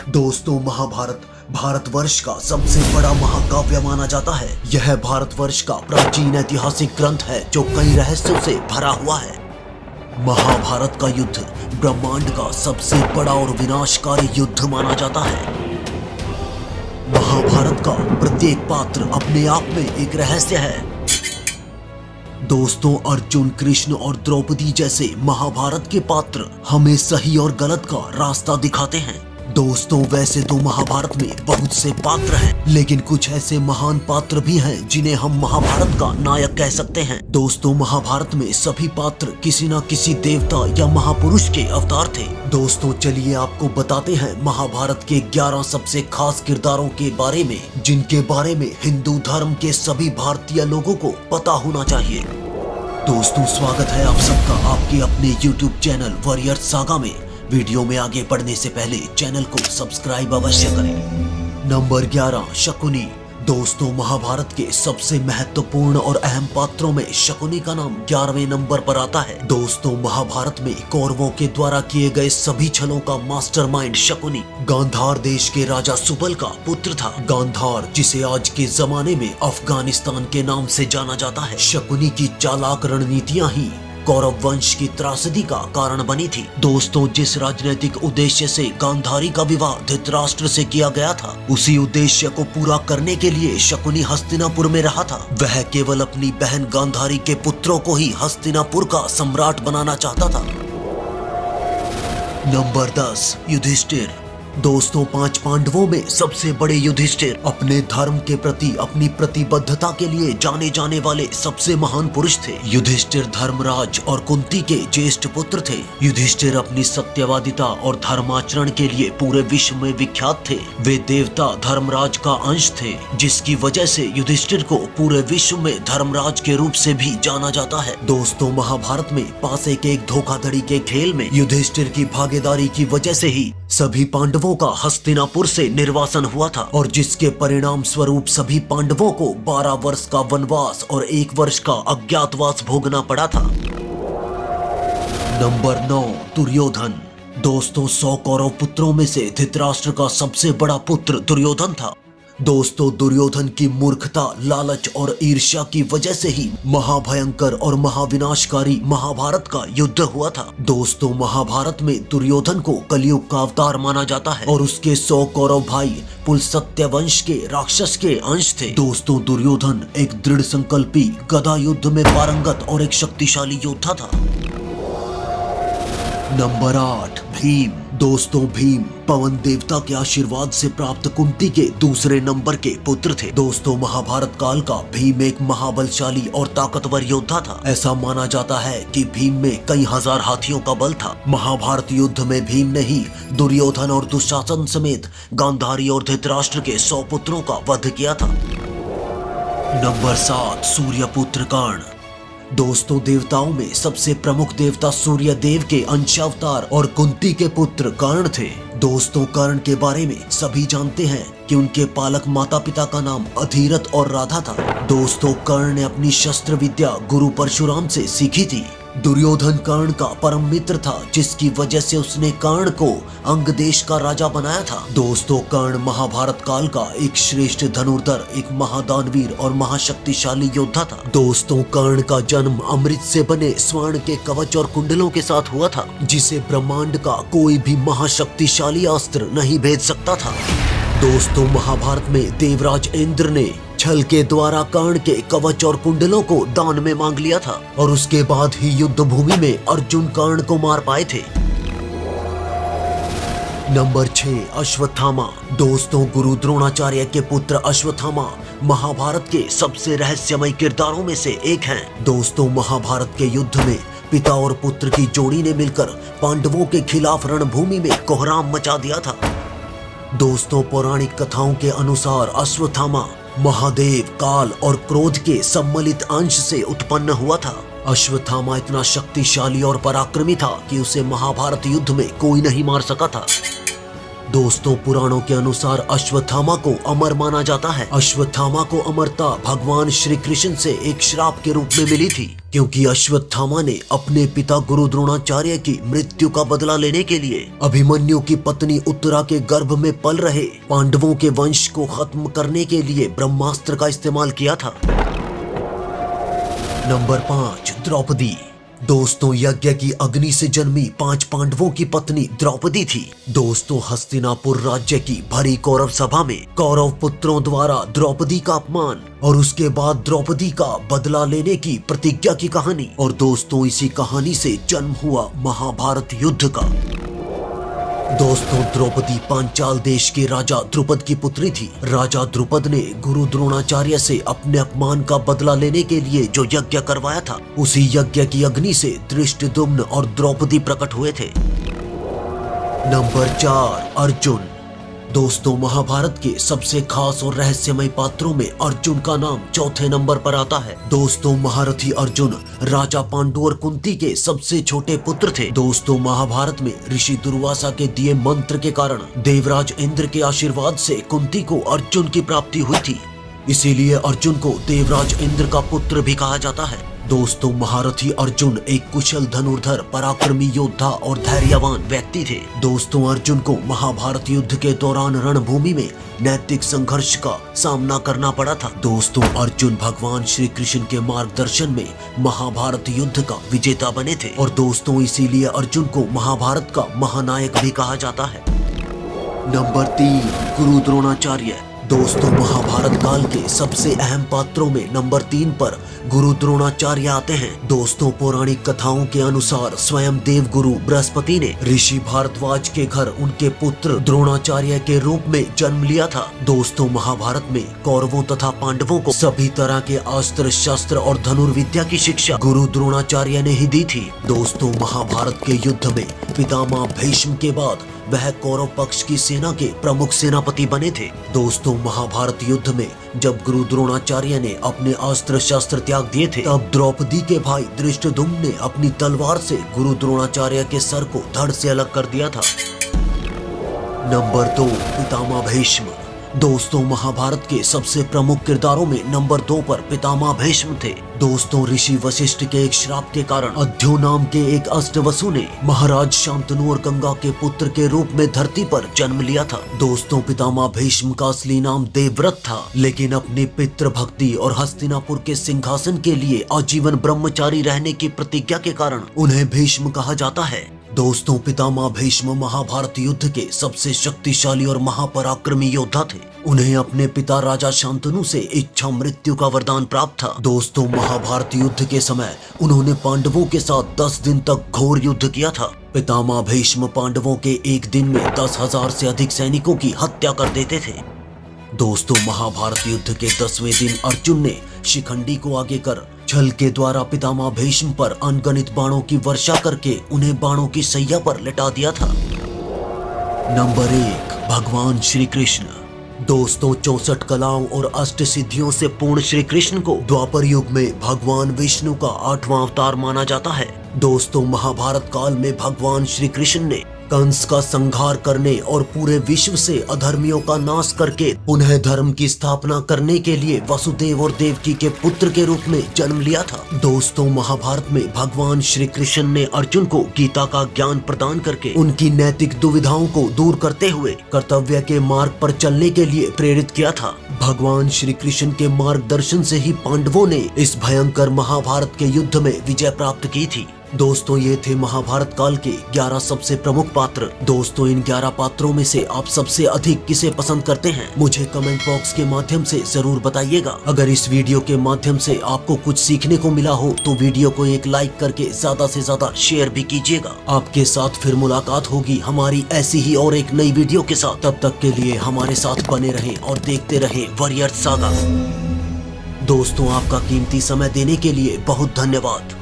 दोस्तों, महाभारत भारतवर्ष का सबसे बड़ा महाकाव्य माना जाता है। यह भारतवर्ष का प्राचीन ऐतिहासिक ग्रंथ है जो कई रहस्यों से भरा हुआ है। महाभारत का युद्ध ब्रह्मांड का सबसे बड़ा और विनाशकारी युद्ध माना जाता है। महाभारत का प्रत्येक पात्र अपने आप में एक रहस्य है। दोस्तों, अर्जुन, कृष्ण और द्रौपदी जैसे महाभारत के पात्र हमें सही और गलत का रास्ता दिखाते हैं। दोस्तों, वैसे तो महाभारत में बहुत से पात्र हैं, लेकिन कुछ ऐसे महान पात्र भी हैं जिन्हें हम महाभारत का नायक कह सकते हैं। दोस्तों, महाभारत में सभी पात्र किसी न किसी देवता या महापुरुष के अवतार थे। दोस्तों, चलिए आपको बताते हैं महाभारत के 11 सबसे खास किरदारों के बारे में, जिनके बारे में हिंदू धर्म के सभी भारतीय लोगों को पता होना चाहिए। दोस्तों, स्वागत है आप सबका आपके अपने YouTube चैनल वॉरियर सागा में। वीडियो में आगे बढ़ने से पहले चैनल को सब्सक्राइब अवश्य करें। नंबर 11, शकुनी। दोस्तों, महाभारत के सबसे महत्वपूर्ण और अहम पात्रों में शकुनी का नाम 11वें नंबर पर आता है। दोस्तों, महाभारत में कौरवों के द्वारा किए गए सभी छलों का मास्टरमाइंड शकुनी गांधार देश के राजा सुबल का पुत्र था। गांधार, जिसे आज के जमाने में अफगानिस्तान के नाम से जाना जाता है। शकुनी की चालाक रणनीतियां ही कौरव वंश की त्रासदी का कारण बनी थी। दोस्तों, जिस राजनीतिक उद्देश्य से गांधारी का विवाह धृतराष्ट्र से किया गया था, उसी उद्देश्य को पूरा करने के लिए शकुनी हस्तिनापुर में रहा था। वह केवल अपनी बहन गांधारी के पुत्रों को ही हस्तिनापुर का सम्राट बनाना चाहता था। नंबर 10, युधिष्ठिर। दोस्तों, 5 पांडवों में सबसे बड़े युधिष्ठिर अपने धर्म के प्रति अपनी प्रतिबद्धता के लिए जाने जाने वाले सबसे महान पुरुष थे। युधिष्ठिर धर्मराज और कुंती के ज्येष्ठ पुत्र थे। युधिष्ठिर अपनी सत्यवादिता और धर्माचरण के लिए पूरे विश्व में विख्यात थे। वे देवता धर्मराज का अंश थे, जिसकी वजह से युधिष्ठिर को पूरे विश्व में धर्मराज के रूप से भी जाना जाता है। दोस्तों, महाभारत में पासे के एक धोखाधड़ी के खेल में युधिष्ठिर की भागीदारी की वजह से ही सभी पांडवों का हस्तिनापुर से निर्वासन हुआ था, और जिसके परिणाम स्वरूप सभी पांडवों को 12 वर्ष का वनवास और 1 वर्ष का अज्ञातवास भोगना पड़ा था। नंबर 9, दुर्योधन। दोस्तों, 100 कौरव पुत्रों में से धृतराष्ट्र का सबसे बड़ा पुत्र दुर्योधन था। दोस्तों, दुर्योधन की मूर्खता, लालच और ईर्ष्या की वजह से ही महाभयंकर और महाविनाशकारी महाभारत का युद्ध हुआ था। दोस्तों, महाभारत में दुर्योधन को कलयुग का अवतार माना जाता है, और उसके 100 कौरव भाई पुल सत्यवंश के राक्षस के अंश थे। दोस्तों, दुर्योधन एक दृढ़ संकल्पी, गदा युद्ध में पारंगत और एक शक्तिशाली योद्धा था। नंबर 8, भीम। दोस्तों, भीम पवन देवता के आशीर्वाद से प्राप्त कुंती के दूसरे नंबर के पुत्र थे। दोस्तों, महाभारत काल का भीम एक महाबलशाली और ताकतवर योद्धा था। ऐसा माना जाता है कि भीम में कई हजार हाथियों का बल था। महाभारत युद्ध में भीम ने ही दुर्योधन और दुशासन समेत गांधारी और धृतराष्ट्र के 100 पुत्रों का वध किया था। नंबर 7, सूर्यपुत्र कर्ण। दोस्तों, देवताओं में सबसे प्रमुख देवता सूर्य देव के अंशावतार और कुंती के पुत्र कर्ण थे। दोस्तों, कर्ण के बारे में सभी जानते हैं कि उनके पालक माता पिता का नाम अधीरथ और राधा था। दोस्तों, कर्ण ने अपनी शस्त्र विद्या गुरु परशुराम से सीखी थी। दुर्योधन कर्ण का परम मित्र था, जिसकी वजह से उसने कर्ण को अंग देश का राजा बनाया था। दोस्तों, कर्ण महाभारत काल का एक श्रेष्ठ धनुर्धर, एक महादानवीर और महाशक्तिशाली योद्धा था। दोस्तों, कर्ण का जन्म अमृत से बने स्वर्ण के कवच और कुंडलों के साथ हुआ था, जिसे ब्रह्मांड का कोई भी महाशक्तिशाली अस्त्र नहीं भेद सकता था। दोस्तों, महाभारत में देवराज इंद्र ने छल के द्वारा कर्ण के कवच और कुंडलों को दान में मांग लिया था, और उसके बाद ही युद्ध भूमि में अर्जुन कर्ण को मार पाए थे। नंबर 6, अश्वत्थामा। दोस्तों, गुरु द्रोणाचार्य के पुत्र अश्वत्थामा महाभारत के सबसे रहस्यमय किरदारों में से एक हैं। दोस्तों, महाभारत के युद्ध में पिता और पुत्र की जोड़ी ने मिलकर पांडवों के खिलाफ रणभूमि में कोहराम मचा दिया था। दोस्तों, पौराणिक कथाओं के अनुसार अश्वत्थामा महादेव, काल और क्रोध के सम्मिलित अंश से उत्पन्न हुआ था। अश्वत्थामा इतना शक्तिशाली और पराक्रमी था कि उसे महाभारत युद्ध में कोई नहीं मार सका था। दोस्तों पुराणों के अनुसार अश्वत्थामा को अमर माना जाता है। अश्वत्थामा को अमरता भगवान श्री कृष्ण से एक श्राप के रूप में मिली थी, क्योंकि अश्वत्थामा ने अपने पिता गुरु द्रोणाचार्य की मृत्यु का बदला लेने के लिए अभिमन्यु की पत्नी उत्तरा के गर्भ में पल रहे पांडवों के वंश को खत्म करने के लिए ब्रह्मास्त्र का इस्तेमाल किया था। नंबर 5, द्रौपदी। दोस्तों यज्ञ की अग्नि से जन्मी 5 पांडवों की पत्नी द्रौपदी थी। दोस्तों हस्तिनापुर राज्य की भरी कौरव सभा में कौरव पुत्रों द्वारा द्रौपदी का अपमान और उसके बाद द्रौपदी का बदला लेने की प्रतिज्ञा की कहानी। और दोस्तों इसी कहानी से जन्म हुआ महाभारत युद्ध का। दोस्तों द्रौपदी पांचाल देश के राजा द्रुपद की पुत्री थी। राजा द्रुपद ने गुरु द्रोणाचार्य से अपने अपमान का बदला लेने के लिए जो यज्ञ करवाया था, उसी यज्ञ की अग्नि से धृष्टद्युम्न और द्रौपदी प्रकट हुए थे। नंबर 4, अर्जुन। दोस्तों महाभारत के सबसे खास और रहस्यमय पात्रों में अर्जुन का नाम चौथे नंबर पर आता है। दोस्तों महारथी अर्जुन राजा पांडु और कुंती के सबसे छोटे पुत्र थे। दोस्तों महाभारत में ऋषि दुर्वासा के दिए मंत्र के कारण देवराज इंद्र के आशीर्वाद से कुंती को अर्जुन की प्राप्ति हुई थी, इसीलिए अर्जुन को देवराज इंद्र का पुत्र भी कहा जाता है। दोस्तों महारथी अर्जुन एक कुशल धनुर्धर, पराक्रमी योद्धा और धैर्यवान व्यक्ति थे। दोस्तों अर्जुन को महाभारत युद्ध के दौरान रणभूमि में नैतिक संघर्ष का सामना करना पड़ा था। दोस्तों अर्जुन भगवान श्री कृष्ण के मार्गदर्शन में महाभारत युद्ध का विजेता बने थे और दोस्तों इसीलिए अर्जुन को महाभारत का महानायक भी कहा जाता है। नंबर 3, गुरु द्रोणाचार्य। दोस्तों महाभारत काल के सबसे अहम पात्रों में नंबर 3 पर गुरु द्रोणाचार्य आते हैं। दोस्तों पौराणिक कथाओं के अनुसार स्वयं देव गुरु बृहस्पति ने ऋषि भारद्वाज के घर उनके पुत्र द्रोणाचार्य के रूप में जन्म लिया था। दोस्तों महाभारत में कौरवों तथा पांडवों को सभी तरह के अस्त्र शस्त्र और धनुर्विद्या की शिक्षा गुरु द्रोणाचार्य ने ही दी थी। दोस्तों महाभारत के युद्ध में पितामह भीष्म के बाद वह कौरव पक्ष की सेना के प्रमुख सेनापति बने थे। दोस्तों महाभारत युद्ध में जब गुरु द्रोणाचार्य ने अपने अस्त्र शस्त्र त्याग दिए थे, तब द्रौपदी के भाई धृष्टद्युम्न ने अपनी तलवार से गुरु द्रोणाचार्य के सर को धड़ से अलग कर दिया था। नंबर 2, पितामह भीष्म। दोस्तों महाभारत के सबसे प्रमुख किरदारों में नंबर 2 पर पितामह भीष्म थे। दोस्तों ऋषि वशिष्ठ के एक श्राप के कारण अध्यो नाम के एक अष्टवसु ने महाराज शांतनु और गंगा के पुत्र के रूप में धरती पर जन्म लिया था। दोस्तों पितामह भीष्म का असली नाम देवव्रत था, लेकिन अपनी पितृ भक्ति और हस्तिनापुर के सिंहासन के लिए आजीवन ब्रह्मचारी रहने की प्रतिज्ञा के कारण उन्हें भीष्म कहा जाता है। दोस्तों पितामह भीष्म महाभारत युद्ध के सबसे शक्तिशाली और महापराक्रमी योद्धा थे। उन्हें अपने पिता राजा शांतनु से इच्छा मृत्यु का वरदान प्राप्त था। दोस्तों महाभारत युद्ध के समय उन्होंने पांडवों के साथ 10 दिन तक घोर युद्ध किया था। पितामह भीष्म पांडवों के एक दिन में 10,000 से अधिक सैनिकों की हत्या कर देते थे। दोस्तों महाभारत युद्ध के 10वें दिन अर्जुन ने शिखंडी को आगे कर छल के द्वारा पितामह भीष्म पर अनगणित बाणों की वर्षा करके उन्हें बाणों की सैया पर लिटा दिया था। नंबर 1, भगवान श्री कृष्ण। दोस्तों 64 कलाओं और अष्ट सिद्धियों से पूर्ण श्री कृष्ण को द्वापर युग में भगवान विष्णु का 8वां अवतार माना जाता है। दोस्तों महाभारत काल में भगवान श्री कृष्ण ने कंस का संहार करने और पूरे विश्व से अधर्मियों का नाश करके पुनः धर्म की स्थापना करने के लिए वसुदेव और देवकी के पुत्र के रूप में जन्म लिया था। दोस्तों महाभारत में भगवान श्री कृष्ण ने अर्जुन को गीता का ज्ञान प्रदान करके उनकी नैतिक दुविधाओं को दूर करते हुए कर्तव्य के मार्ग पर चलने के लिए प्रेरित किया था। भगवान श्री कृष्ण के मार्गदर्शन से ही पांडवों ने इस भयंकर महाभारत के युद्ध में विजय प्राप्त की थी। दोस्तों ये थे महाभारत काल के 11 सबसे प्रमुख पात्र। दोस्तों इन 11 पात्रों में से आप सबसे अधिक किसे पसंद करते हैं, मुझे कमेंट बॉक्स के माध्यम से जरूर बताइएगा। अगर इस वीडियो के माध्यम से आपको कुछ सीखने को मिला हो तो वीडियो को एक लाइक करके ज्यादा से ज्यादा शेयर भी कीजिएगा। आपके साथ फिर मुलाकात होगी हमारी ऐसी ही और एक नई वीडियो के साथ। तब तक के लिए हमारे साथ बने रहें और देखते रहें वॉरियर सागा। दोस्तों आपका कीमती समय देने के लिए बहुत धन्यवाद।